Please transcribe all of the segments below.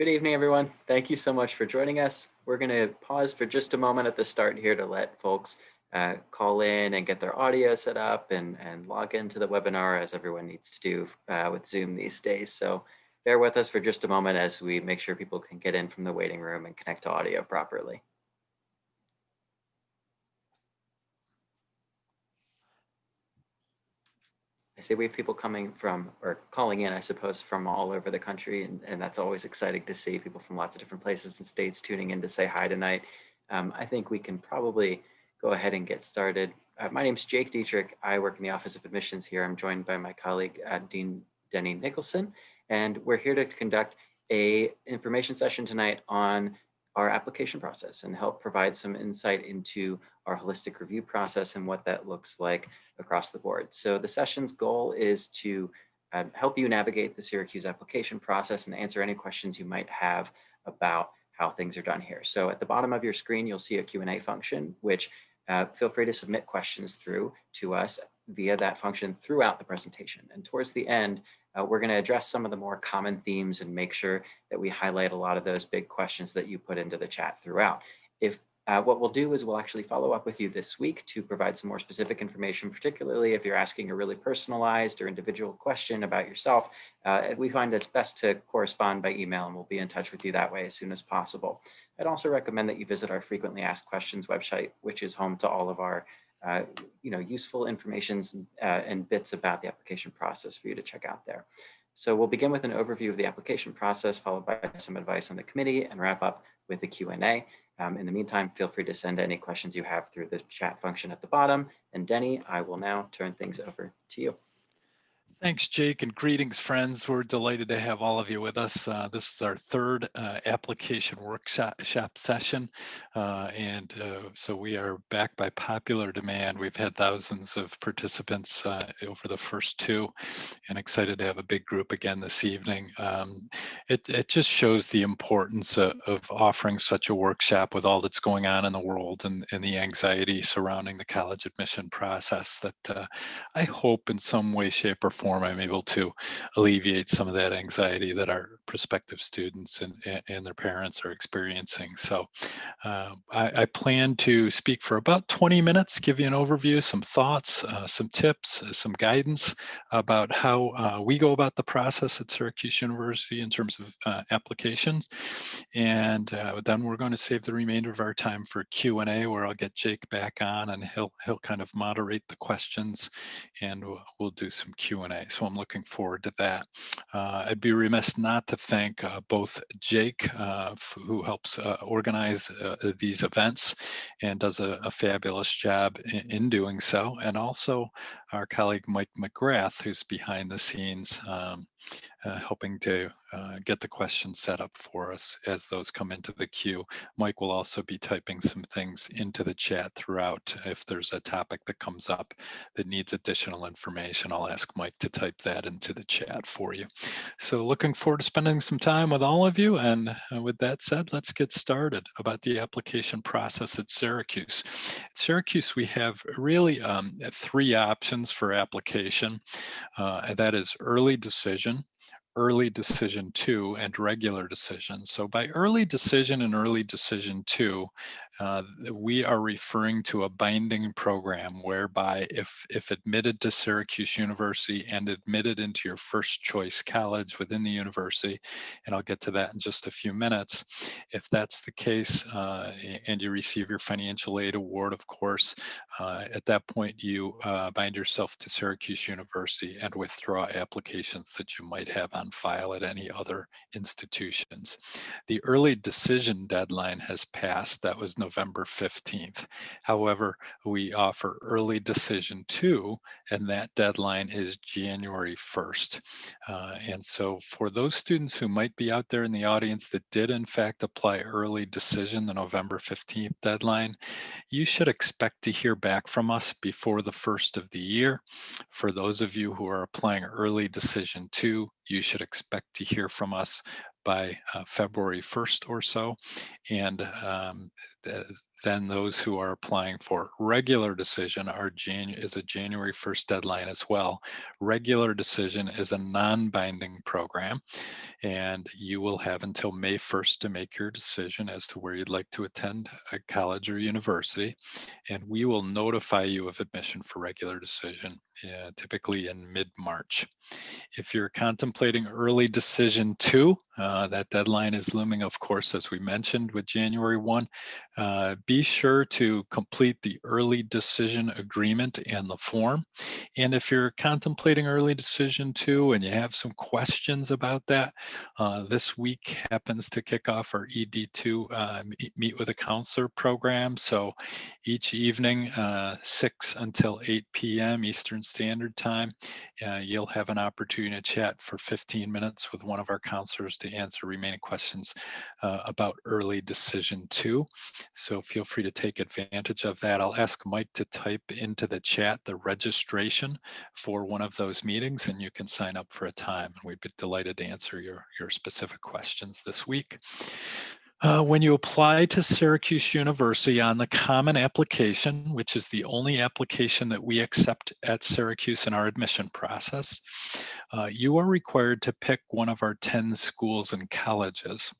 Good evening, everyone. Thank you so much for joining us. We're going to pause for just a moment at the start here to let folks call in and get their audio set up and log into the webinar as everyone needs to do with Zoom these days. So bear with us for just a moment as we make sure people can get in from the waiting room and connect to audio properly. I see we have people coming from, or calling in, I suppose, from all over the country, and that's always exciting to see people from lots of different places and states tuning in to say hi tonight. I think we can probably go ahead and get started. My name's Jake Dietrich. I work in the Office of Admissions here. I'm joined by my colleague, Dean Denny Nicholson, and we're here to conduct a information session tonight on our application process and help provide some insight into our holistic review process and what that looks like across the board. So the session's goal is to help you navigate the Syracuse application process and answer any questions you might have about how things are done here. So at the bottom of your screen, you'll see a Q&A function, which feel free to submit questions through to us via that function throughout the presentation. And towards the end, we're going to address some of the more common themes and make sure that we highlight a lot of those big questions that you put into the chat throughout. If what we'll do is we'll actually follow up with you this week to provide some more specific information, particularly if you're asking a really personalized or individual question about yourself. We find it's best to correspond by email, and we'll be in touch with you that way as soon as possible. I'd also recommend that you visit our frequently asked questions website, which is home to all of our useful informations and bits about the application process for you to check out there. So we'll begin with an overview of the application process, followed by some advice on the committee, and wrap up with a Q&A. In the meantime, feel free to send any questions you have through the chat function at the bottom. And Denny, I will now turn things over to you. Thanks, Jake, and greetings, friends. We're delighted to have all of you with us. This is our third application workshop session, so we are back by popular demand. We've had thousands of participants over the first two, and excited to have a big group again this evening. It just shows the importance of offering such a workshop with all that's going on in the world and the anxiety surrounding the college admission process that I hope in some way, shape, or form I'm able to alleviate some of that anxiety that our prospective students and their parents are experiencing. So I plan to speak for about 20 minutes, give you an overview, some thoughts, some tips, some guidance about how we go about the process at Syracuse University in terms of applications. And then we're going to save the remainder of our time for Q&A, where I'll get Jake back on and he'll kind of moderate the questions, and we'll do some Q&A. So I'm looking forward to that. I'd be remiss not to thank both Jake, who helps organize these events and does a fabulous job in doing so, and also our colleague Mike McGrath, who's behind the scenes helping to get the questions set up for us as those come into the queue. Mike will also be typing some things into the chat throughout. If there's a topic that comes up that needs additional information, I'll ask Mike to type that into the chat for you. So looking forward to spending some time with all of you. And with that said, let's get started about the application process at Syracuse. At Syracuse, we have really three options for application. That is early decision, early decision 2, and regular decision. So by early decision and early decision 2, we are referring to a binding program whereby if admitted to Syracuse University and admitted into your first choice college within the university, and I'll get to that in just a few minutes, if that's the case and you receive your financial aid award, of course, at that point you bind yourself to Syracuse University and withdraw applications that you might have on file at any other institutions. The early decision deadline has passed. That was November 15th. However, we offer early decision 2, and that deadline is January 1st. And so for those students who might be out there in the audience that did in fact apply early decision, the November 15th deadline, you should expect to hear back from us before the first of the year. For those of you who are applying early decision 2, you should expect to hear from us by February 1st or so. And then those who are applying for regular decision is a January 1st deadline as well. Regular decision is a non-binding program, and you will have until May 1st to make your decision as to where you'd like to attend a college or university. And we will notify you of admission for regular decision, typically in mid-March. If you're contemplating early decision 2, that deadline is looming, of course, as we mentioned, with January 1. Be sure to complete the early decision agreement and the form. And if you're contemplating early decision 2 and you have some questions about that, this week happens to kick off our ED2 Meet with a Counselor program. So each evening, 6 until 8 p.m. Eastern Standard Time, you'll have an opportunity to chat for 15 minutes with one of our counselors to answer remaining questions about early decision 2. So feel free to take advantage of that. I'll ask Mike to type into the chat the registration for one of those meetings, and you can sign up for a time. And we'd be delighted to answer your specific questions this week. When you apply to Syracuse University on the Common Application, which is the only application that we accept at Syracuse in our admission process, you are required to pick one of our 10 schools and colleges.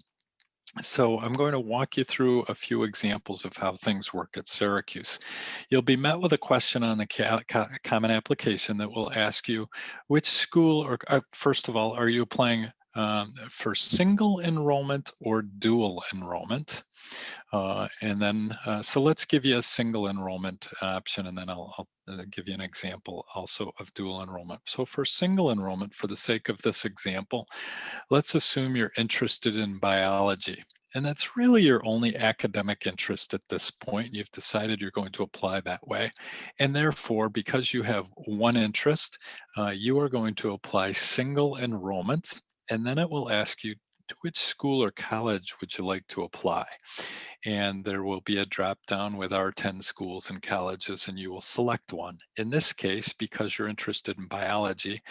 So I'm going to walk you through a few examples of how things work at Syracuse. You'll be met with a question on the Common Application that will ask you which school, or first of all, are you applying for single enrollment or dual enrollment? So let's give you a single enrollment option, and then I'll give you an example also of dual enrollment. So for single enrollment, for the sake of this example, let's assume you're interested in biology. And that's really your only academic interest at this point. You've decided you're going to apply that way. And therefore, because you have one interest, you are going to apply single enrollment. And then it will ask you, to which school or college would you like to apply? And there will be a drop down with our 10 schools and colleges, and you will select one. In this case, because you're interested in biology,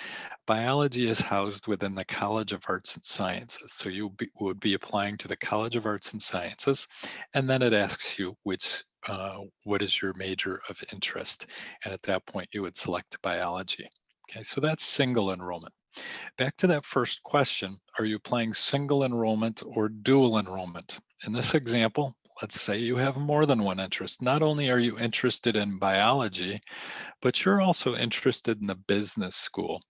biology is housed within the College of Arts and Sciences. So you would be applying to the College of Arts and Sciences, and then it asks you what is your major of interest. And at that point, you would select biology. Okay, so that's single enrollment. Back to that first question, are you applying single enrollment or dual enrollment? In this example, let's say you have more than one interest. Not only are you interested in biology, but you're also interested in the business school.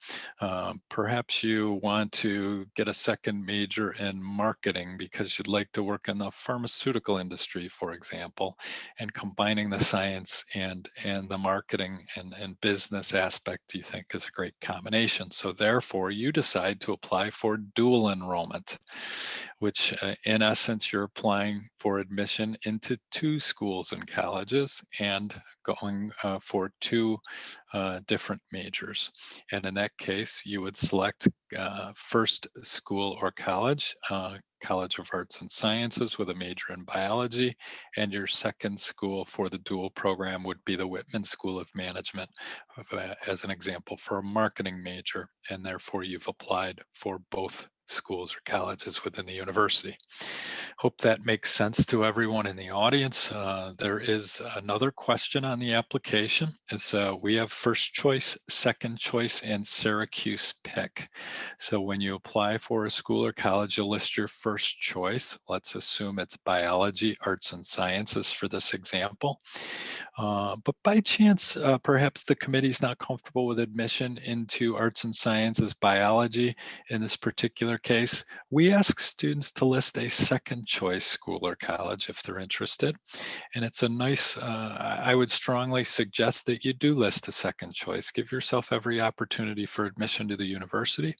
Perhaps you want to get a second major in marketing because you'd like to work in the pharmaceutical industry, for example, and combining the science and the marketing and business aspect you think is a great combination. So therefore, you decide to apply for dual enrollment, which in essence, you're applying for admission into 2 schools and colleges and going for 2 different majors. And in that case, you would select first school or college, College of Arts and Sciences with a major in biology, and your second school for the dual program would be the Whitman School of Management, as an example, for a marketing major, and therefore you've applied for both schools or colleges within the university. Hope that makes sense to everyone in the audience. There is another question on the application. We have first choice, second choice, and Syracuse pick. So when you apply for a school or college, you'll list your first choice. Let's assume it's biology, arts, and sciences for this example. But by chance, perhaps the committee's not comfortable with admission into arts and sciences biology in this particular case. We ask students to list a second choice school or college if they're interested. And it's a nice, I would strongly suggest that you do list a second choice. Give yourself every opportunity for admission to the university.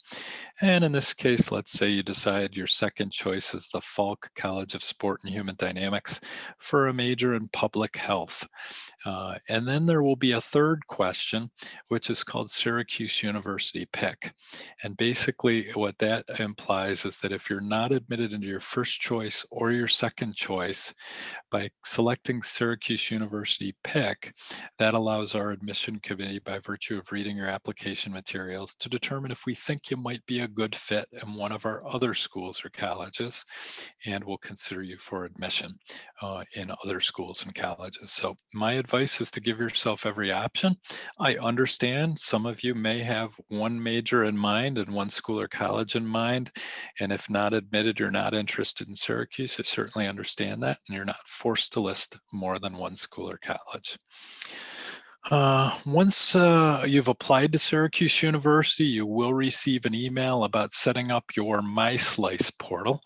And in this case, let's say you decide your second choice is the Falk College of Sport and Human Dynamics for a major in public health. And then there will be a third question, which is called Syracuse University Pick. And basically what that implies is that if you're not admitted into your first choice or your second choice, by selecting Syracuse University PIC, that allows our admission committee, by virtue of reading your application materials, to determine if we think you might be a good fit in one of our other schools or colleges, and we'll consider you for admission in other schools and colleges. So my advice is to give yourself every option. I understand some of you may have one major in mind and one school or college in mind, and if not admitted, you're not interested in Syracuse. I certainly understand that, and you're not forced to list more than one school or college. Once you've applied to Syracuse University, you will receive an email about setting up your MySlice portal.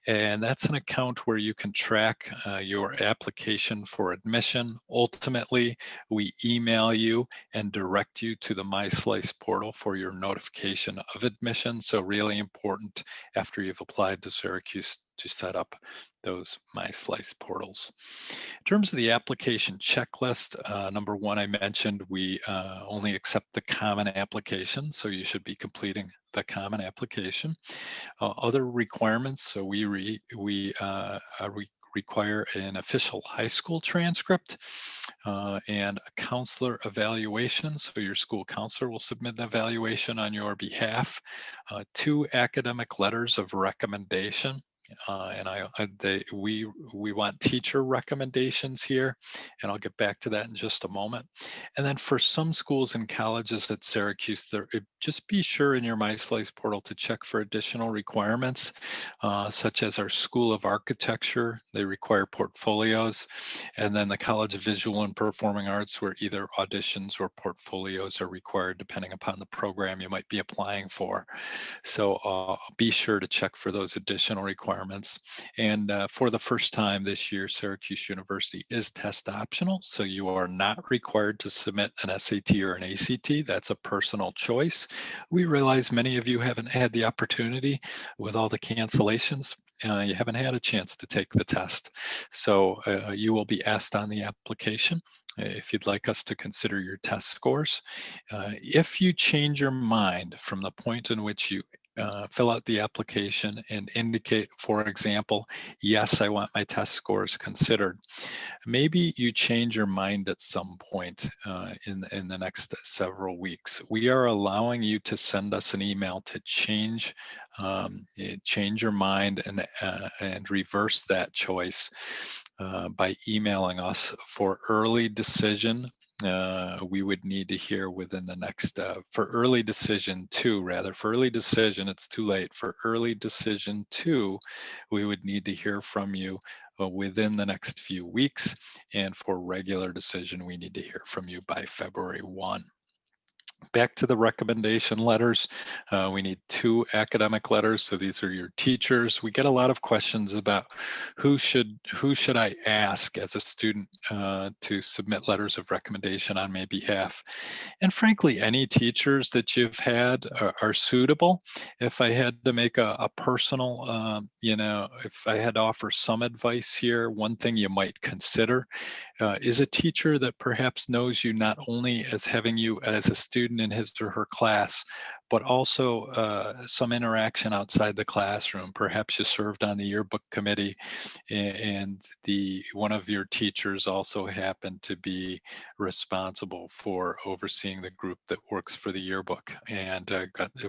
And that's an account where you can track your application for admission. Ultimately, we email you and direct you to the MySlice portal for your notification of admission. So really important after you've applied to Syracuse to set up those MySlice portals. In terms of the application checklist, number one, I mentioned we only accept the common application, so you should be completing the common application. Other requirements, so we require an official high school transcript and a counselor evaluation. So your school counselor will submit an evaluation on your behalf. 2 academic letters of recommendation. We want teacher recommendations here, and I'll get back to that in just a moment. And then for some schools and colleges at Syracuse, just be sure in your MySlice portal to check for additional requirements, such as our School of Architecture. They require portfolios, and then the College of Visual and Performing Arts, where either auditions or portfolios are required depending upon the program you might be applying for. So be sure to check for those additional requirements. And for the first time this year, Syracuse University is test optional. So you are not required to submit an SAT or an ACT. That's a personal choice. We realize many of you haven't had the opportunity with all the cancellations. You haven't had a chance to take the test. So you will be asked on the application if you'd like us to consider your test scores. If you change your mind from the point in which you fill out the application and indicate, for example, yes, I want my test scores considered, maybe you change your mind at some point in the next several weeks. We are allowing you to send us an email to change your mind and reverse that choice by emailing us. For early decision, we would need to hear within the next, for early decision 2, rather, for early decision, it's too late. For early decision 2, we would need to hear from you within the next few weeks. And for regular decision, we need to hear from you by February 1. Back to the recommendation letters, we need 2 academic letters. So these are your teachers. We get a lot of questions about who should I ask as a student to submit letters of recommendation on my behalf. And frankly, any teachers that you've had are suitable. If I had to make a personal, if I had to offer some advice here, one thing you might consider is a teacher that perhaps knows you not only as having you as a student in his or her class, but also some interaction outside the classroom. Perhaps you served on the yearbook committee and one of your teachers also happened to be responsible for overseeing the group that works for the yearbook and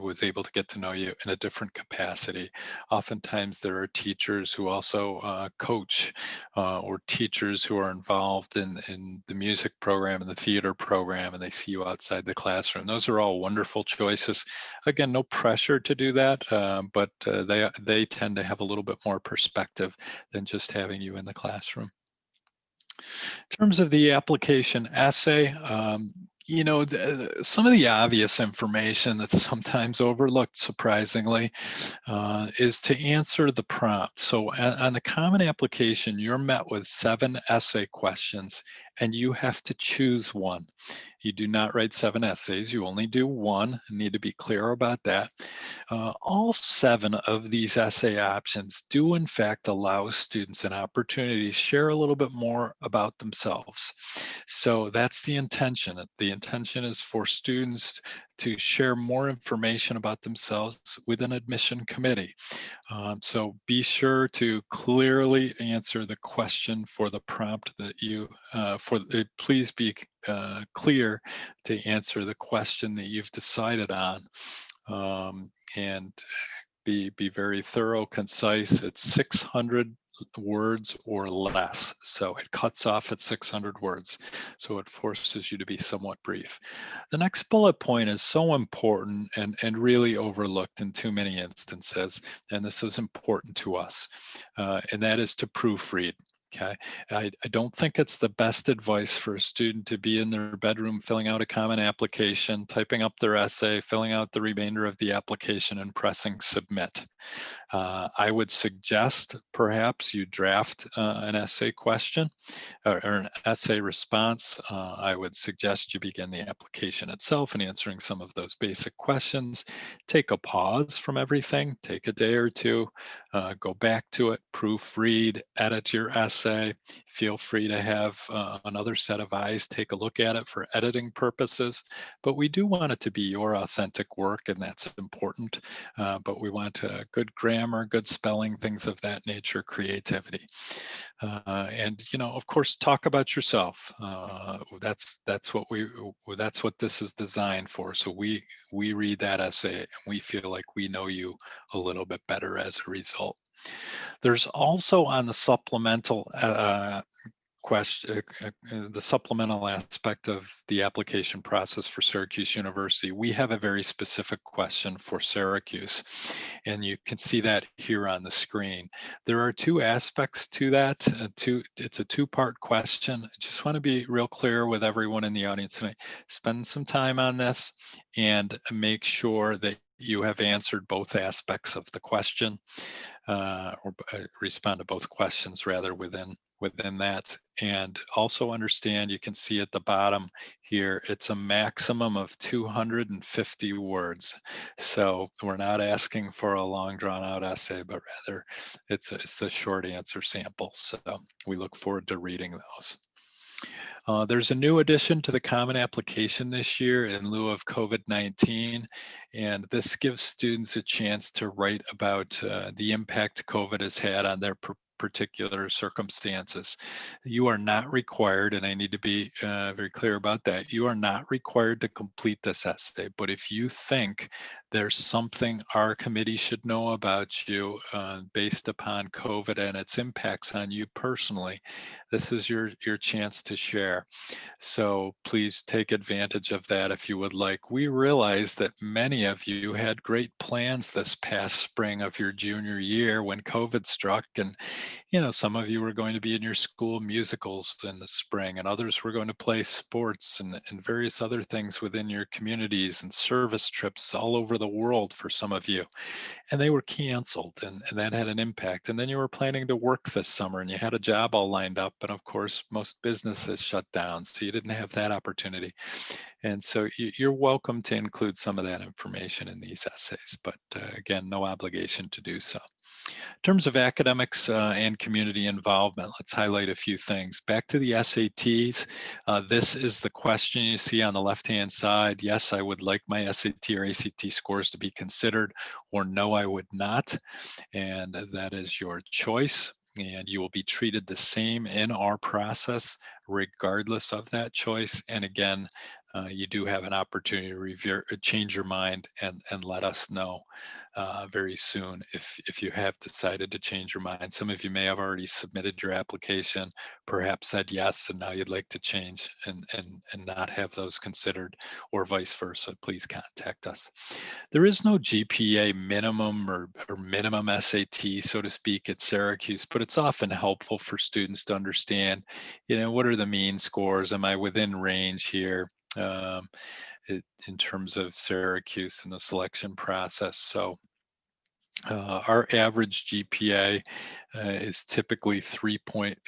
was able to get to know you in a different capacity. Oftentimes there are teachers who also coach or teachers who are involved in the music program and the theater program, and they see you outside the classroom. Those are all wonderful choices. Again, no pressure to do that, but they tend to have a little bit more perspective than just having you in the classroom. In terms of the application essay, some of the obvious information that's sometimes overlooked, surprisingly, is to answer the prompt. So on the common application, you're met with 7 essay questions, and you have to choose one. You do not write 7 essays, you only do one. You need to be clear about that. All 7 of these essay options do in fact allow students an opportunity to share a little bit more about themselves. So that's the intention. The intention is for students to share more information about themselves with an admission committee. So be sure to clearly answer the question for the prompt that you, please be clear to answer the question that you've decided on. And be very thorough, concise. It's 600 words or less. So it cuts off at 600 words. So it forces you to be somewhat brief. The next bullet point is so important and really overlooked in too many instances. And this is important to us. And that is to proofread. Okay, I don't think it's the best advice for a student to be in their bedroom filling out a common application, typing up their essay, filling out the remainder of the application, and pressing submit. I would suggest perhaps you draft an essay question or an essay response. I would suggest you begin the application itself and answering some of those basic questions. Take a pause from everything, take a day or two, go back to it, proofread, edit your essay. Feel free to have another set of eyes take a look at it for editing purposes. But we do want it to be your authentic work, and that's important. But we want good grammar, good spelling, things of that nature, creativity. And of course, talk about yourself. That's what this is designed for. So we read that essay and we feel like we know you a little bit better as a result. There's also on the supplemental question, the supplemental aspect of the application process for Syracuse University, we have a very specific question for Syracuse, and you can see that here on the screen. There are two aspects to that. It's a two-part question. I just want to be real clear with everyone in the audience tonight. Spend some time on this and make sure that you have answered both aspects of the question, or respond to both questions rather within that. And also understand, you can see at the bottom here, it's a maximum of 250 words. So we're not asking for a long drawn out essay, but rather it's a short answer sample. So we look forward to reading those. There's a new addition to the Common Application this year in lieu of COVID-19, and this gives students a chance to write about the impact COVID has had on their particular circumstances. You are not required, and I need to be very clear about that, you are not required to complete this essay, but if you think there's something our committee should know about you based upon COVID and its impacts on you personally, this is your chance to share. So please take advantage of that if you would like. We realize that many of you had great plans this past spring of your junior year when COVID struck, and some of you were going to be in your school musicals in the spring, and others were going to play sports and various other things within your communities, and service trips all over the world for some of you. And they were canceled, and that had an impact. And then you were planning to work this summer and you had a job all lined up, and of course most businesses shut down, so you didn't have that opportunity. And so you're welcome to include some of that information in these essays, but again, no obligation to do so. In terms of academics and community involvement, let's highlight a few things. Back to the SATs, this is the question you see on the left-hand side. Yes, I would like my SAT or ACT scores to be considered, or no, I would not. And that is your choice. And you will be treated the same in our process, regardless of that choice. And again, you do have an opportunity to change your mind and let us know very soon if you have decided to change your mind. Some of you may have already submitted your application, perhaps said yes, and now you'd like to change and not have those considered, or vice versa. Please contact us. There is no GPA minimum or minimum SAT, so to speak, at Syracuse, but it's often helpful for students to understand, what are the mean scores? Am I within range here? In terms of Syracuse and the selection process. So Our average GPA is typically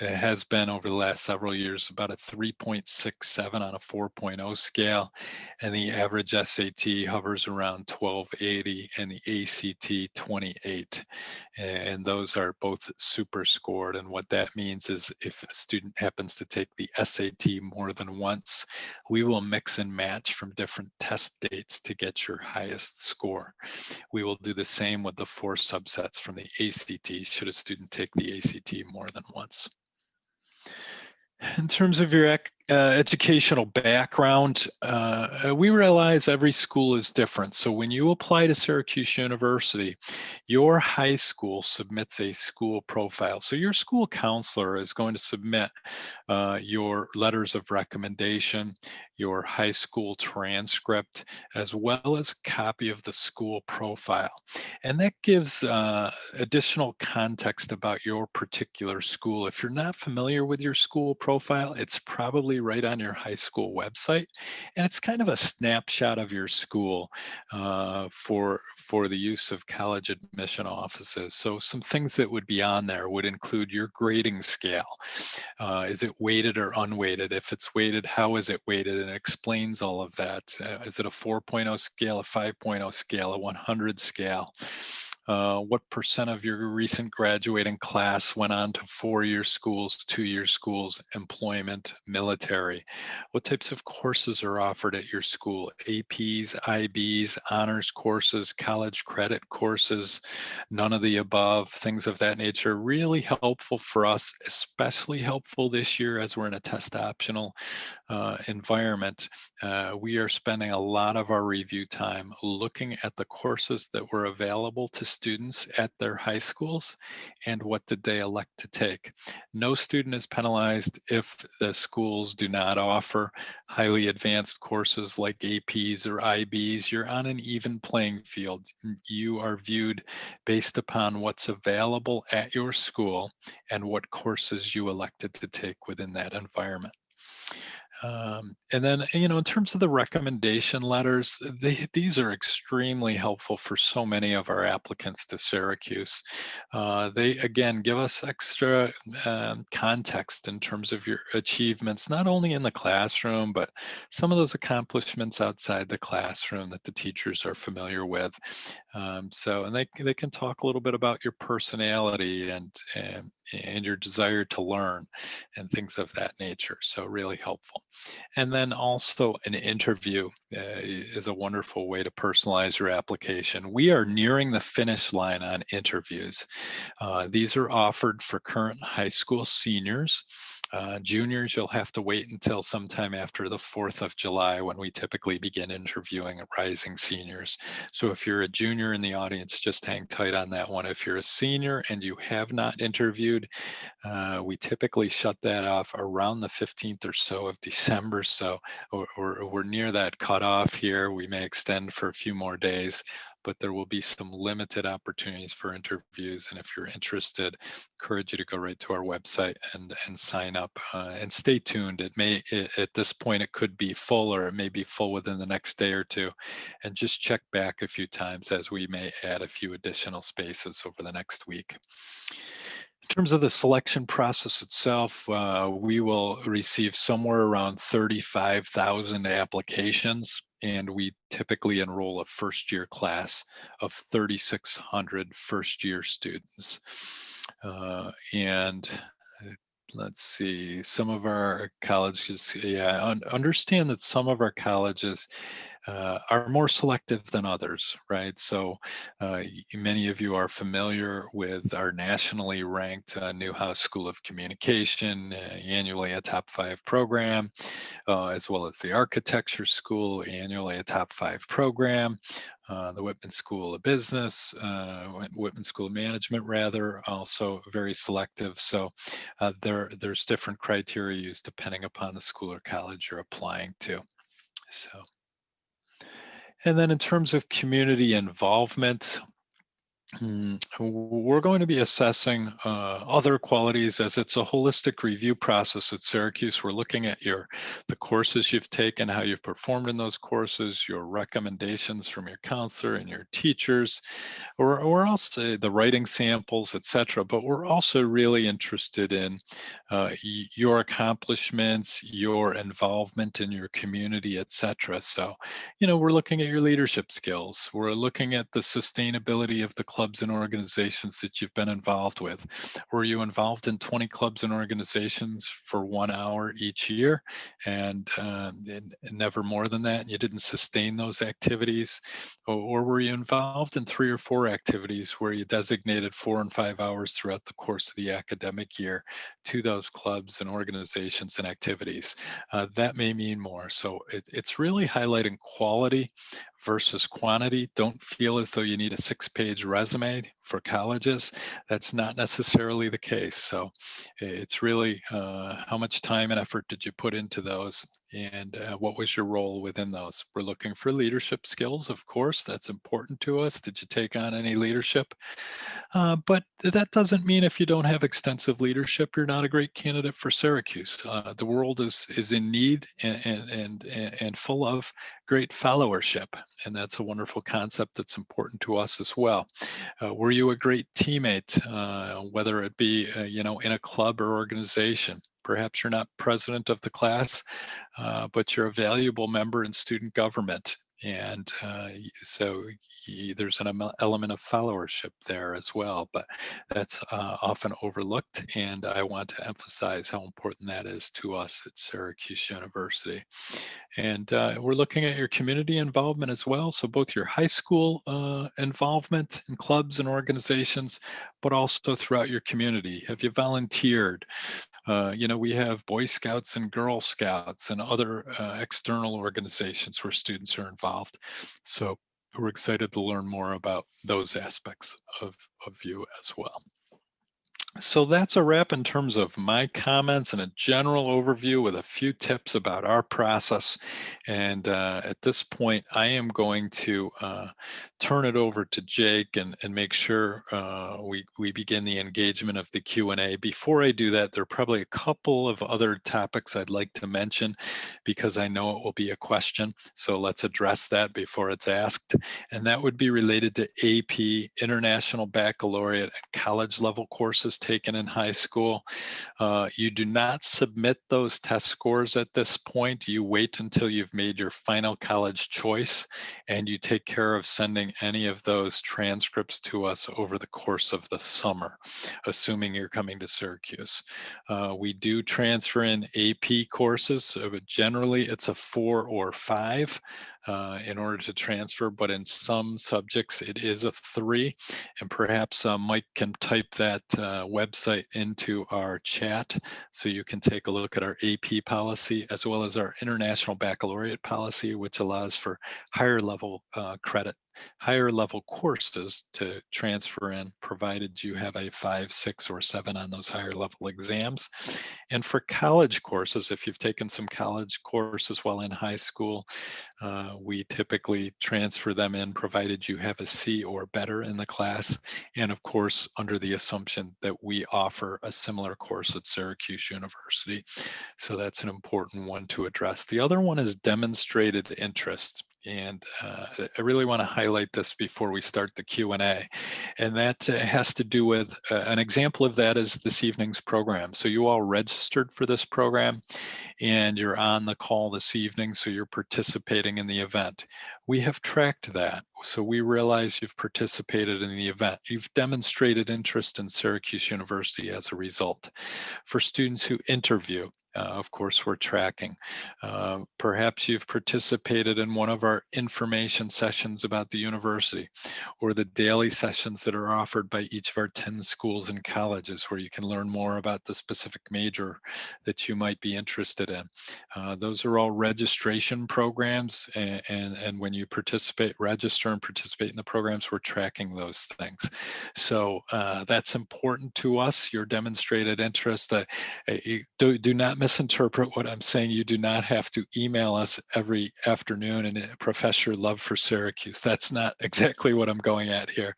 has been over the last several years about a 3.67 on a 4.0 scale, and the average SAT hovers around 1280 and the ACT 28. And those are both super scored. And what that means is if a student happens to take the SAT more than once, we will mix and match from different test dates to get your highest score. We will do the same with the 4 subsets from the ACT should a student take the ACT more than once. In terms of your educational background, we realize every school is different. So when you apply to Syracuse University, your high school submits a school profile. So your school counselor is going to submit your letters of recommendation, your high school transcript, as well as a copy of the school profile. And that gives additional context about your particular school. If you're not familiar with your school profile, it's probably right on your high school website. And it's kind of a snapshot of your school for the use of college admission offices. So some things that would be on there would include your grading scale. Is it weighted or unweighted? If it's weighted, how is it weighted? And it explains all of that. Is it a 4.0 scale, a 5.0 scale, a 100 scale? What percent of your recent graduating class went on to 4-year schools, 2-year schools, employment, military? What types of courses are offered at your school? APs, IBs, honors courses, college credit courses, none of the above, things of that nature. Really helpful for us, especially helpful this year as we're in a test optional environment. We are spending a lot of our review time looking at the courses that were available to students at their high schools and what did they elect to take. No student is penalized if the schools do not offer highly advanced courses like APs or IBs. You're on an even playing field. You are viewed based upon what's available at your school and what courses you elected to take within that environment. And then, in terms of the recommendation letters, these are extremely helpful for so many of our applicants to Syracuse. They, again, give us extra context in terms of your achievements, not only in the classroom, but some of those accomplishments outside the classroom that the teachers are familiar with. And they can talk a little bit about your personality and your desire to learn and things of that nature. So really helpful. And then also an interview is a wonderful way to personalize your application. We are nearing the finish line on interviews. These are offered for current high school seniors. Juniors, you'll have to wait until sometime after the 4th of July when we typically begin interviewing rising seniors. So if you're a junior in the audience, just hang tight on that one. If you're a senior and you have not interviewed, we typically shut that off around the 15th or so of December. So we're near that cutoff here. We may extend for a few more days, but there will be some limited opportunities for interviews. And if you're interested, encourage you to go right to our website and sign up and stay tuned. At this point, it could be full or it may be full within the next day or two. And just check back a few times as we may add a few additional spaces over the next week. In terms of the selection process itself, we will receive somewhere around 35,000 applications, and we typically enroll a first-year class of 3,600 first-year students. And let's see, some of our colleges, understand that some of our colleges are more selective than others, right? So many of you are familiar with our nationally ranked Newhouse School of Communication, annually a top 5 program, as well as the Architecture School, annually a top 5 program. The Whitman School of Business, Whitman School of Management, rather, also very selective. So there's different criteria used depending upon the school or college you're applying to. So, and then in terms of community involvement, We're going to be assessing other qualities as it's a holistic review process at Syracuse. We're looking at the courses you've taken, how you've performed in those courses, your recommendations from your counselor and your teachers, or also the writing samples, etc. But we're also really interested in your accomplishments, your involvement in your community, etc. So, we're looking at your leadership skills. We're looking at the sustainability of the clubs and organizations that you've been involved with. Were you involved in 20 clubs and organizations for 1 hour each year and never more than that, and you didn't sustain those activities? Or were you involved in 3 or 4 activities where you designated 4 and 5 hours throughout the course of the academic year to those clubs and organizations and activities? That may mean more. So it's really highlighting quality versus quantity. Don't feel as though you need a 6-page resume for colleges. That's not necessarily the case. So it's really how much time and effort did you put into those, and what was your role within those? We're looking for leadership skills, of course. That's important to us. Did you take on any leadership? But that doesn't mean if you don't have extensive leadership, you're not a great candidate for Syracuse. The world is in need and full of great followership, and that's a wonderful concept that's important to us as well. Were you a great teammate, whether it be in a club or organization? Perhaps you're not president of the class, but you're a valuable member in student government. And so there's an element of followership there as well, but that's often overlooked. And I want to emphasize how important that is to us at Syracuse University. And we're looking at your community involvement as well. So both your high school involvement in clubs and organizations, but also throughout your community. Have you volunteered? We have Boy Scouts and Girl Scouts and other external organizations where students are involved. So we're excited to learn more about those aspects of you as well. So that's a wrap in terms of my comments and a general overview with a few tips about our process. And at this point, I am going to turn it over to Jake and make sure we begin the engagement of the Q&A. Before I do that, there are probably a couple of other topics I'd like to mention because I know it will be a question. So let's address that before it's asked. And that would be related to AP, International Baccalaureate, and college level courses taken in high school. You do not submit those test scores at this point. You wait until you've made your final college choice, and you take care of sending any of those transcripts to us over the course of the summer, assuming you're coming to Syracuse. We do transfer in AP courses, but generally it's a 4 or 5 in order to transfer, but in some subjects it is a 3. And perhaps Mike can type that website into our chat so you can take a look at our AP policy as well as our International Baccalaureate policy, which allows for higher level credit, higher level courses to transfer in, provided you have a 5, 6, or 7 on those higher level exams. And for college courses, if you've taken some college courses while in high school, we typically transfer them in provided you have a C or better in the class. And of course, under the assumption that we offer a similar course at Syracuse University. So that's an important one to address. The other one is demonstrated interest. And I really want to highlight this before we start the Q&A. And that has to do with an example of that is this evening's program. So you all registered for this program and you're on the call this evening, so you're participating in the event. We have tracked that. So we realize you've participated in the event. You've demonstrated interest in Syracuse University as a result. For students who interview, of course, we're tracking. Perhaps you've participated in one of our information sessions about the university or the daily sessions that are offered by each of our 10 schools and colleges where you can learn more about the specific major that you might be interested in. Those are all registration programs, and when you register and participate in the programs, we're tracking those things. So that's important to us, your demonstrated interest. Do not miss misinterpret what I'm saying. You do not have to email us every afternoon and profess your love for Syracuse. That's not exactly what I'm going at here.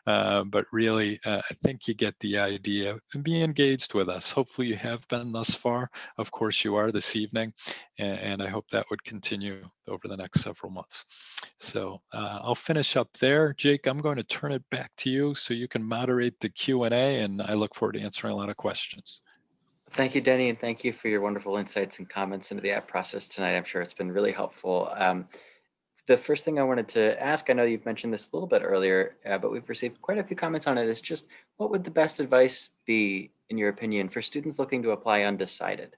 But really, I think you get the idea, and be engaged with us. Hopefully you have been thus far. Of course you are this evening, and I hope that would continue over the next several months. So I'll finish up there. Jake, I'm going to turn it back to you so you can moderate the Q&A, and I look forward to answering a lot of questions. Thank you, Denny, and thank you for your wonderful insights and comments into the app process tonight. I'm sure it's been really helpful. The first thing I wanted to ask, I know you've mentioned this a little bit earlier, but we've received quite a few comments on it, is just what would the best advice be, in your opinion, for students looking to apply undecided?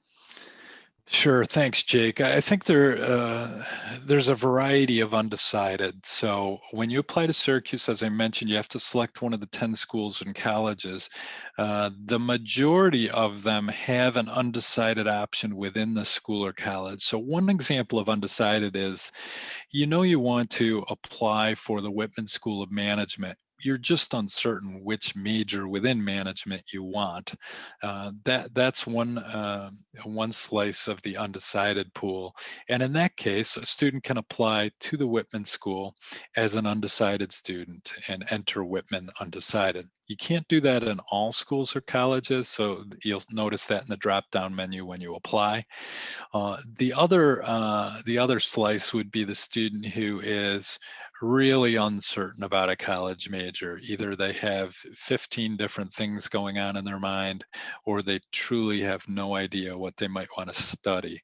Sure, thanks, Jake. I think there's a variety of undecided. So when you apply to Syracuse, as I mentioned, you have to select one of the 10 schools and colleges. The majority of them have an undecided option within the school or college. So one example of undecided is, you want to apply for the Whitman School of Management. You're just uncertain which major within management you want. That's one slice of the undecided pool. And in that case, a student can apply to the Whitman School as an undecided student and enter Whitman undecided. You can't do that in all schools or colleges, so you'll notice that in the drop-down menu when you apply. The other slice would be the student who is really uncertain about a college major. Either they have 15 different things going on in their mind, or they truly have no idea what they might want to study.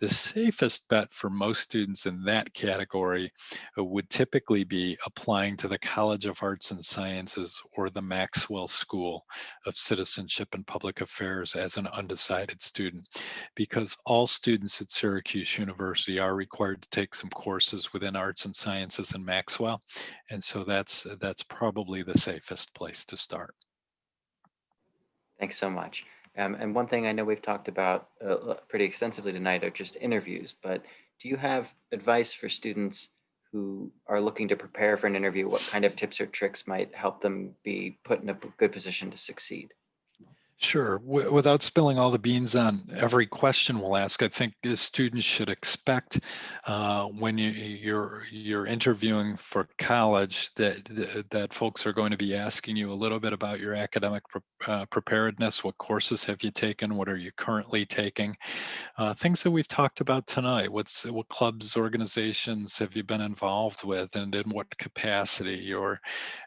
The safest bet for most students in that category would typically be applying to the College of Arts and Sciences or the Maxwell School of Citizenship and Public Affairs as an undecided student, because all students at Syracuse University are required to take some courses within arts and sciences and Maxwell. And so that's probably the safest place to start. Thanks so much. And one thing I know we've talked about pretty extensively tonight are just interviews, but do you have advice for students who are looking to prepare for an interview? What kind of tips or tricks might help them be put in a good position to succeed? Sure. Without spilling all the beans on every question we'll ask, I think students should expect when you're interviewing for college that folks are going to be asking you a little bit about your academic preparedness. What courses have you taken? What are you currently taking? Things that we've talked about tonight. What clubs, organizations have you been involved with, and in what capacity? Or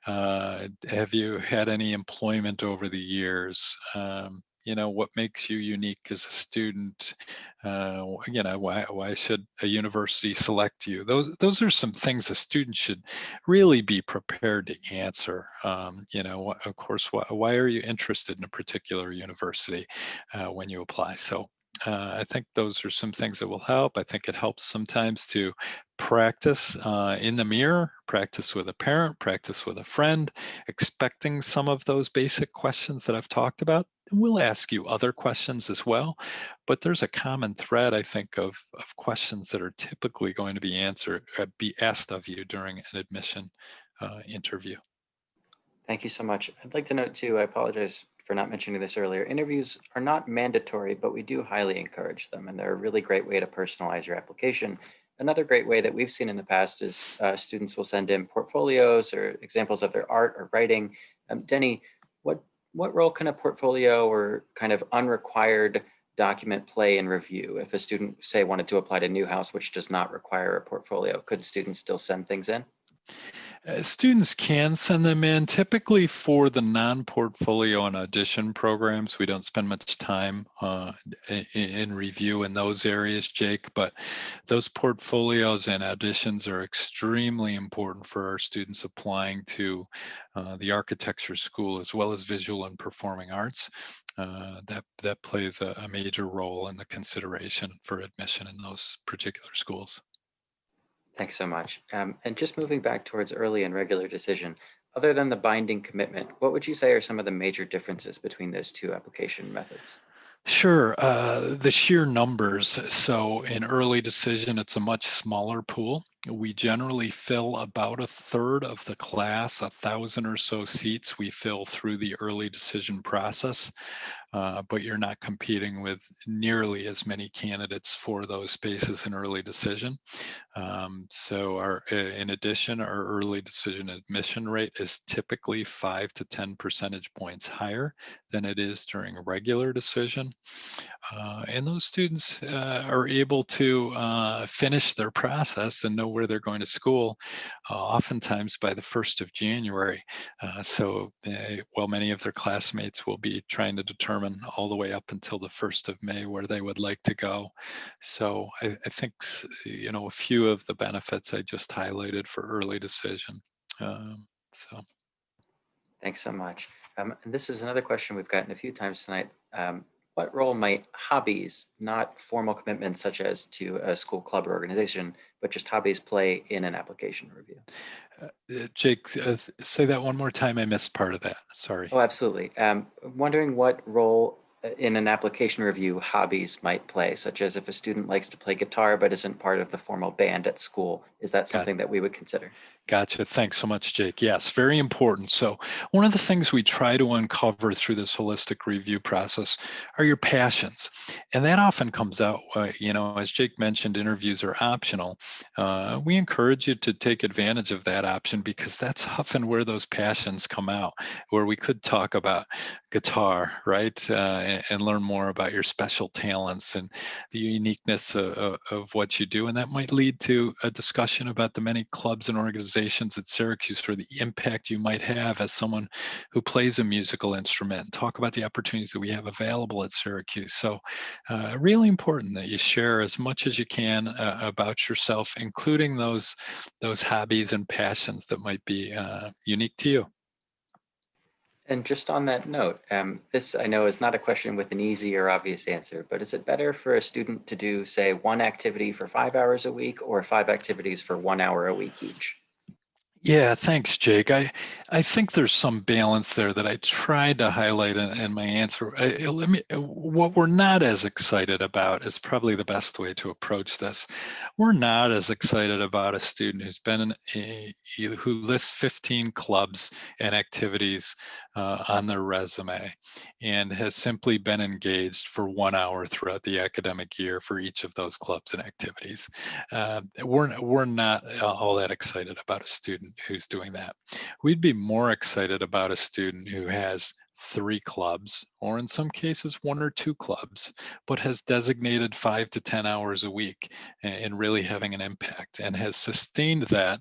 have you had any employment over the years? What makes you unique as a student? Why should a university select you? Those are some things a student should really be prepared to answer. Of course, why are you interested in a particular university when you apply? So I think those are some things that will help. I think it helps sometimes to practice in the mirror, practice with a parent, practice with a friend, expecting some of those basic questions that I've talked about. And we'll ask you other questions as well, but there's a common thread, I think, of questions that are typically going to be asked of you during an admission interview. Thank you so much. I'd like to note too, I apologize for not mentioning this earlier, interviews are not mandatory, but we do highly encourage them, and they're a really great way to personalize your application. Another great way that we've seen in the past is students will send in portfolios or examples of their art or writing. Denny, what role can a portfolio or kind of unrequired document play in review? If a student, say, wanted to apply to Newhouse, which does not require a portfolio, could students still send things in? Students can send them in. Typically for the non-portfolio and audition programs, we don't spend much time in review in those areas, Jake, but those portfolios and auditions are extremely important for our students applying to the architecture school, as well as visual and performing arts. That plays a major role in the consideration for admission in those particular schools. Thanks so much. And just moving back towards early and regular decision, other than the binding commitment, what would you say are some of the major differences between those two application methods? Sure. The sheer numbers. So in early decision, it's a much smaller pool. We generally fill about a third of the class, 1,000 or so seats we fill through the early decision process, but you're not competing with nearly as many candidates for those spaces in early decision. So in addition, our early decision admission rate is typically 5 to 10 percentage points higher than it is during regular decision. And those students are able to finish their process and know where they're going to school, oftentimes by the 1st of January. While many of their classmates will be trying to determine all the way up until the 1st of May where they would like to go. So I think, a few of the benefits I just highlighted for early decision. So. Thanks so much. And this is another question we've gotten a few times tonight. What role might hobbies, not formal commitments such as to a school club or organization, but just hobbies play in an application review? Jake, say that one more time. I missed part of that. Sorry. Oh, absolutely. Wondering what role in an application review hobbies might play, such as if a student likes to play guitar but isn't part of the formal band at school. Is that Got something that we would consider? Gotcha. Thanks so much, Jake. Yes, very important. So, one of the things we try to uncover through this holistic review process are your passions. And that often comes out, as Jake mentioned, interviews are optional. We encourage you to take advantage of that option because that's often where those passions come out, where we could talk about guitar, right? And learn more about your special talents and the uniqueness of what you do. And that might lead to a discussion about the many clubs and organizations at Syracuse or the impact you might have as someone who plays a musical instrument, and talk about the opportunities that we have available at Syracuse. So really important that you share as much as you can about yourself, including those hobbies and passions that might be unique to you. And just on that note, this I know is not a question with an easy or obvious answer, but is it better for a student to do, say, one activity for 5 hours a week or 5 activities for 1 hour a week each? Yeah, thanks, Jake. I think there's some balance there that I tried to highlight in my answer. What we're not as excited about is probably the best way to approach this. We're not as excited about a student who's who lists 15 clubs and activities on their resume and has simply been engaged for 1 hour throughout the academic year for each of those clubs and activities. We're not all that excited about a student who's doing that. We'd be more excited about a student who has 3 clubs, or in some cases, 1 or 2 clubs, but has designated 5 to 10 hours a week and really having an impact and has sustained that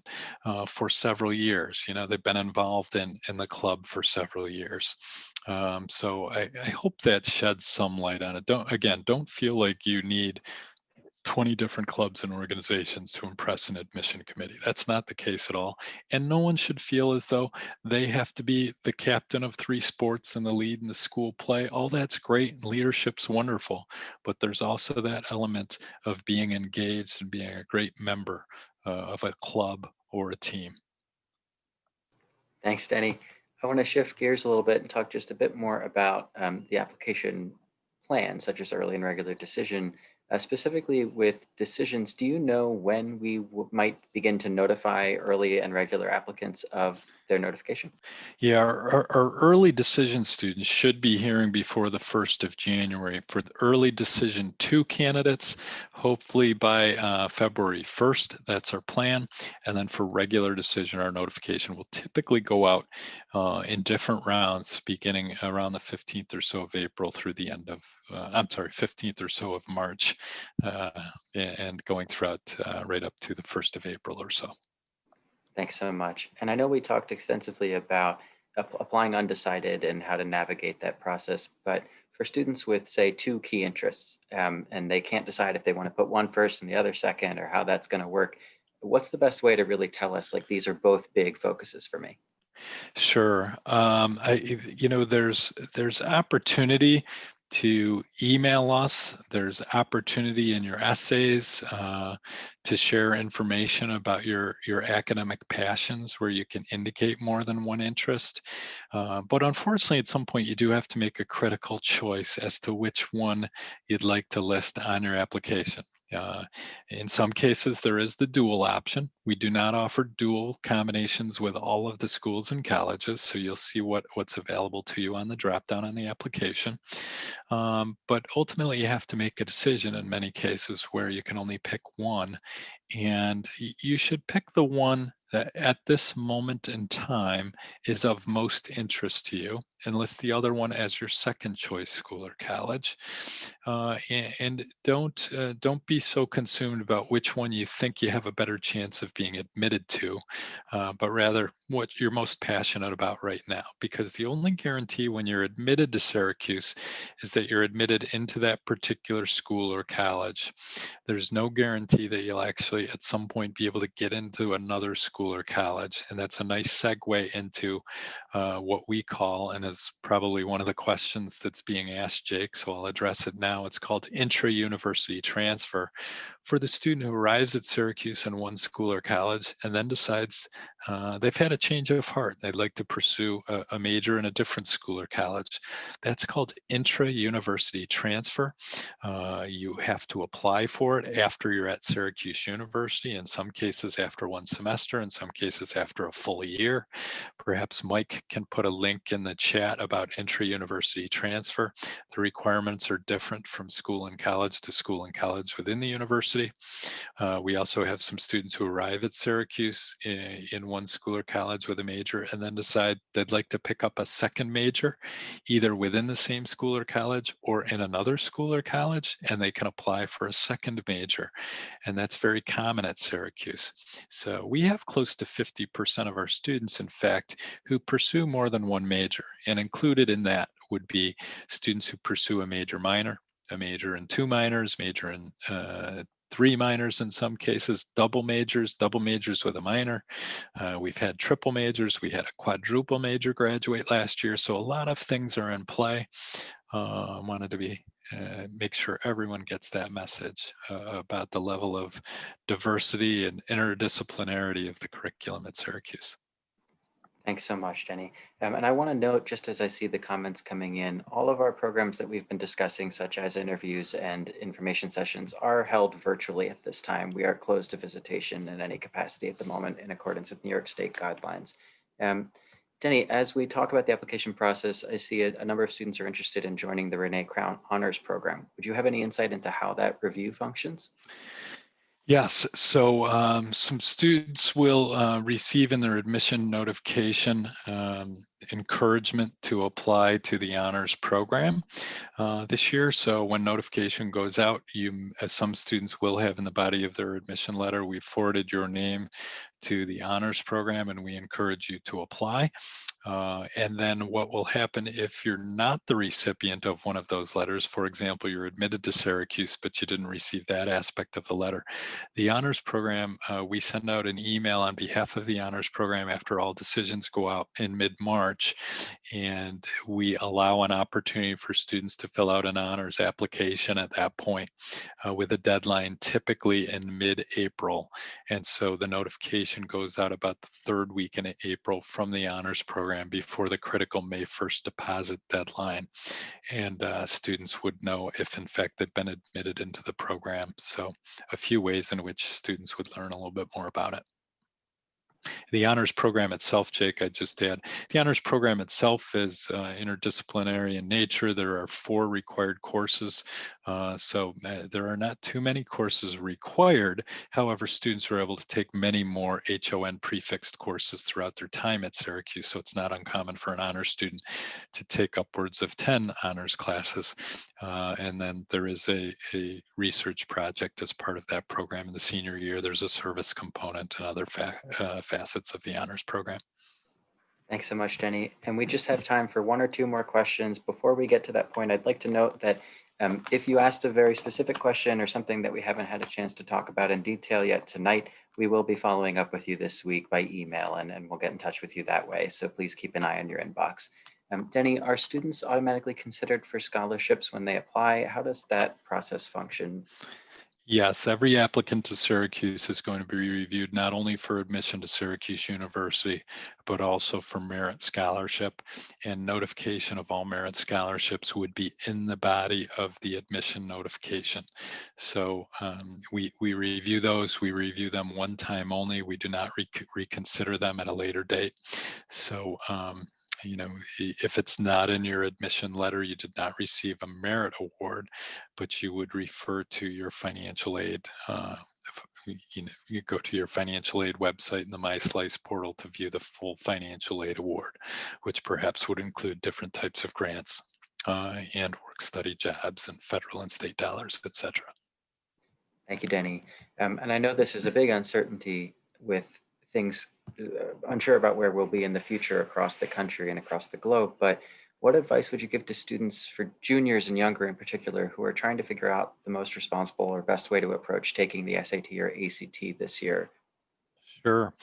for several years. They've been involved in the club for several years. So I hope that sheds some light on it. Don't feel like you need 20 different clubs and organizations to impress an admission committee. That's not the case at all. And no one should feel as though they have to be the captain of 3 sports and the lead in the school play. All that's great and leadership's wonderful, but there's also that element of being engaged and being a great member of a club or a team. Thanks, Denny. I want to shift gears a little bit and talk just a bit more about the application plan, such as early and regular decision. Specifically with decisions, do you know when we might begin to notify early and regular applicants of their notification? Yeah, our early decision students should be hearing before the 1st of January. For the early decision 2 candidates, hopefully by February 1st, that's our plan. And then for regular decision, our notification will typically go out in different rounds, beginning around the 15th or so of April through the end of, 15th or so of March, uh, and going throughout right up to the 1st of April or so. Thanks so much. And I know we talked extensively about applying undecided and how to navigate that process, but for students with, say, 2 key interests, and they can't decide if they want to put one first and the other second, or how that's going to work, what's the best way to really tell us, like, these are both big focuses for me? Sure. There's opportunity to email us. There's opportunity in your essays to share information about your academic passions where you can indicate more than one interest. But unfortunately, at some point, you do have to make a critical choice as to which one you'd like to list on your application. Uh, in some cases, there is the dual option. We do not offer dual combinations with all of the schools and colleges, so you'll see what's available to you on the dropdown on the application. But ultimately, you have to make a decision in many cases where you can only pick one, and you should pick the one that at this moment in time is of most interest to you, and list the other one as your second choice school or college. And don't be so consumed about which one you think you have a better chance of being admitted to, but rather what you're most passionate about right now. Because the only guarantee when you're admitted to Syracuse is that you're admitted into that particular school or college. There's no guarantee that you'll actually at some point be able to get into another school or college. And that's a nice segue into what we call, and is probably one of the questions that's being asked, Jake, so I'll address it now. It's called Intra-University Transfer. For the student who arrives at Syracuse in one school or college and then decides they've had a change of heart, they'd like to pursue a major in a different school or college. That's called Intra-University Transfer. You have to apply for it after you're at Syracuse University, in some cases after one semester, in some cases after a full year. Perhaps Mike can put a link in the chat about intra-university transfer. The requirements are different from school and college to school and college within the university. We also have some students who arrive at Syracuse in one school or college with a major and then decide they'd like to pick up a second major, either within the same school or college or in another school or college, and they can apply for a second major. And that's very common at Syracuse. So we have close to 50% of our students, in fact, who pursue more than one major. And included in that would be students who pursue a major minor, a major in two minors, major in three minors in some cases, double majors with a minor. We've had triple majors. We had a quadruple major graduate last year. So a lot of things are in play. Wanted to make sure everyone gets that message about the level of diversity and interdisciplinarity of the curriculum at Syracuse. Thanks so much, Jenny. And I want to note, just as I see the comments coming in, all of our programs that we've been discussing, such as interviews and information sessions, are held virtually at this time. We are closed to visitation in any capacity at the moment in accordance with New York State guidelines. Jenny, as we talk about the application process, I see a number of students are interested in joining the Rene Crown Honors Program. Would you have any insight into how that review functions? Yes, so some students will receive in their admission notification encouragement to apply to the honors program this year. So when notification goes out, some students will have in the body of their admission letter, we forwarded your name to the honors program and we encourage you to apply. And then what will happen if you're not the recipient of one of those letters, for example, you're admitted to Syracuse, but you didn't receive that aspect of the letter. The honors program, we send out an email on behalf of the honors program after all decisions go out in mid-March, and we allow an opportunity for students to fill out an honors application at that point with a deadline typically in mid-April. And so the notification goes out about the third week in April from the honors program before the critical May 1st deposit deadline. And students would know if in fact they've been admitted into the program. So a few ways in which students would learn a little bit more about it. The honors program itself, Jake, I just add, the honors program itself is interdisciplinary in nature. There are 4 required courses. So there are not too many courses required. However, students are able to take many more HON prefixed courses throughout their time at Syracuse. So it's not uncommon for an honors student to take upwards of 10 honors classes. And then there is a research project as part of that program in the senior year. There's a service component and other facets of the honors program. Thanks so much, Jenny. And we just have time for 1 or 2 more questions. Before we get to that point, I'd like to note that if you asked a very specific question or something that we haven't had a chance to talk about in detail yet tonight, we will be following up with you this week by email, and we'll get in touch with you that way. So please keep an eye on your inbox. Jenny, are students automatically considered for scholarships when they apply? How does that process function? Yes, every applicant to Syracuse is going to be reviewed not only for admission to Syracuse University, but also for merit scholarship. And notification of all merit scholarships would be in the body of the admission notification. So we review those. We review them one time only. We do not reconsider them at a later date. So you know, if it's not in your admission letter, you did not receive a merit award, but you would refer to your financial aid. You go to your financial aid website in the MySlice portal to view the full financial aid award, which perhaps would include different types of grants and work study jobs and federal and state dollars, et cetera. Thank you, Denny. And I know this is a big uncertainty with things unsure about where we'll be in the future across the country and across the globe, but what advice would you give to students, for juniors and younger in particular, who are trying to figure out the most responsible or best way to approach taking the SAT or ACT this year? Sure.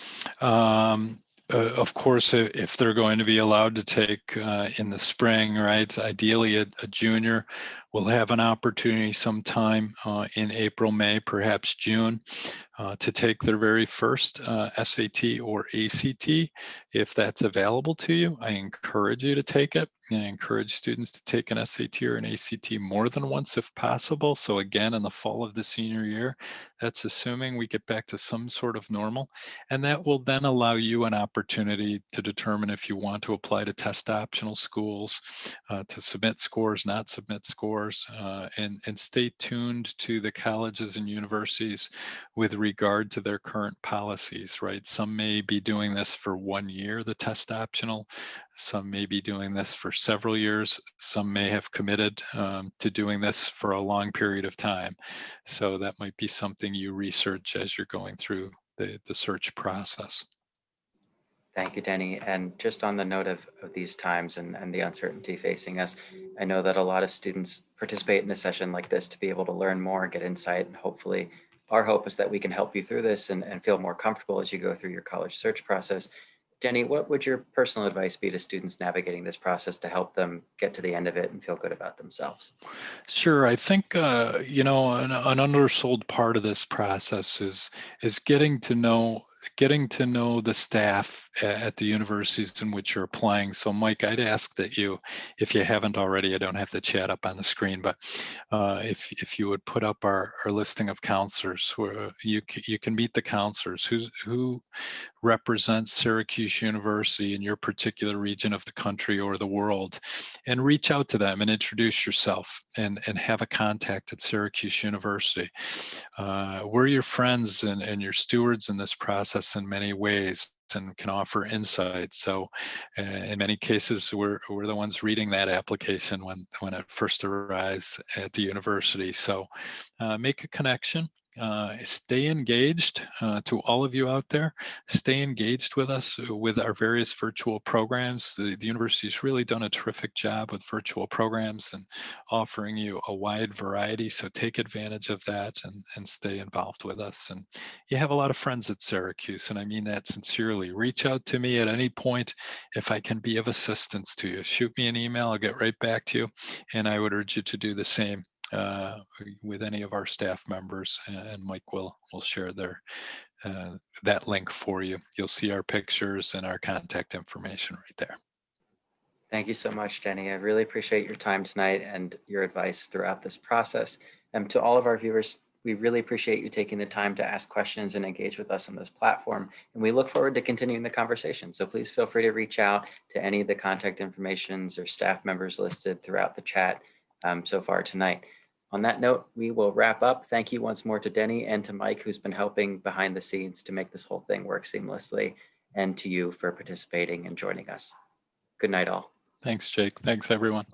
Of course, if they're going to be allowed to take in the spring, right, ideally a junior will have an opportunity sometime in April, May, perhaps June, to take their very first SAT or ACT. If that's available to you, I encourage you to take it. I encourage students to take an SAT or an ACT more than once if possible. So again, in the fall of the senior year, that's assuming we get back to some sort of normal. And that will then allow you an opportunity to determine if you want to apply to test optional schools, to submit scores, not submit scores, and stay tuned to the colleges and universities with regard to their current policies, right? Some may be doing this for 1 year, the test optional. Some may be doing this for several years. Some may have committed to doing this for a long period of time. So that might be something you research as you're going through the search process. Thank you, Denny. And just on the note of these times and the uncertainty facing us, I know that a lot of students participate in a session like this to be able to learn more, get insight, and hopefully our hope is that we can help you through this and feel more comfortable as you go through your college search process. Denny, what would your personal advice be to students navigating this process to help them get to the end of it and feel good about themselves? Sure, I think an undersold part of this process is getting to know the staff at the universities in which you're applying. So, Mike, I'd ask that you, if you haven't already, I don't have the chat up on the screen, but if you would put up our listing of counselors, where you can meet the counselors who represent Syracuse University in your particular region of the country or the world, and reach out to them and introduce yourself and have a contact at Syracuse University. We're your friends and your stewards in this process in many ways and can offer insight. So in many cases, we're the ones reading that application when it first arrives at the university. So make a connection. Stay engaged to all of you out there. Stay engaged with us with our various virtual programs. The university's really done a terrific job with virtual programs and offering you a wide variety. So take advantage of that and stay involved with us. And you have a lot of friends at Syracuse, and I mean that sincerely. Reach out to me at any point if I can be of assistance to you. Shoot me an email, I'll get right back to you. And I would urge you to do the same uh, with any of our staff members, and Mike will share that link for you. You'll see our pictures and our contact information right there. Thank you so much, Jenny. I really appreciate your time tonight and your advice throughout this process. And to all of our viewers, we really appreciate you taking the time to ask questions and engage with us on this platform. And we look forward to continuing the conversation. So please feel free to reach out to any of the contact informations or staff members listed throughout the chat so far tonight. On that note, we will wrap up. Thank you once more to Denny and to Mike, who's been helping behind the scenes to make this whole thing work seamlessly, and to you for participating and joining us. Good night, all. Thanks, Jake. Thanks, everyone.